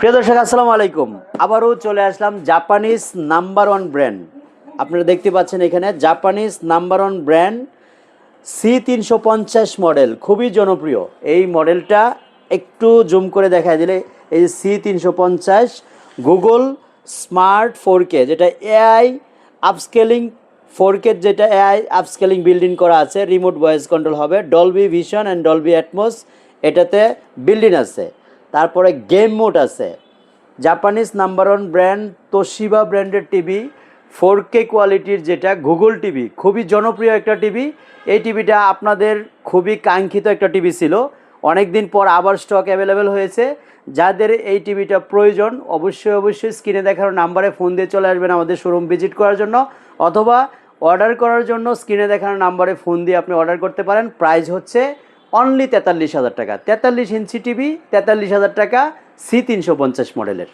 প্রিয় দর্শক আসসালামু আলাইকুম। আবারও চলে আসলাম জাপানিজ নাম্বার ওয়ান ব্র্যান্ড। আপনারা দেখতে পাচ্ছেন এখানে Japanese number one brand C350 model, খুবই জনপ্রিয় এই মডেলটা। একটু জুম করে দেখায় দিলে এই C350 গুগল স্মার্ট 4K, যেটা এআই আপস্কেলিং 4K, যেটা এআই আপস্কেলিং বিল্ডিং করা আছে, রিমোট ভয়েস কন্ট্রোল হবে, Dolby vision and Dolby atoms এটাতে বিল্ডিং আছে। তারপরে গেম মোড আছে। Japanese number one brand Toshiba ব্র্যান্ডের টিভি 4K কোয়ালিটির, যেটা গুগল টিভি, খুবই জনপ্রিয় একটা টিভি। এই টিভিটা আপনাদের খুবই কাঙ্ক্ষিত একটা টিভি ছিল, অনেক দিন পর আবার স্টক অ্যাভেলেবেল হয়েছে। যাদের এই টিভিটা প্রয়োজন অবশ্যই স্ক্রিনে দেখানো নাম্বারে ফোন দিয়ে চলে আসবেন আমাদের শোরুম ভিজিট করার জন্য, অথবা অর্ডার করার জন্য স্ক্রিনে দেখানো নাম্বারে ফোন দিয়ে আপনি অর্ডার করতে পারেন। প্রাইস হচ্ছে অনলি 43,000 টাকা। 43 ইঞ্চি টিভি 43,000 টাকা, C350 মডেলের।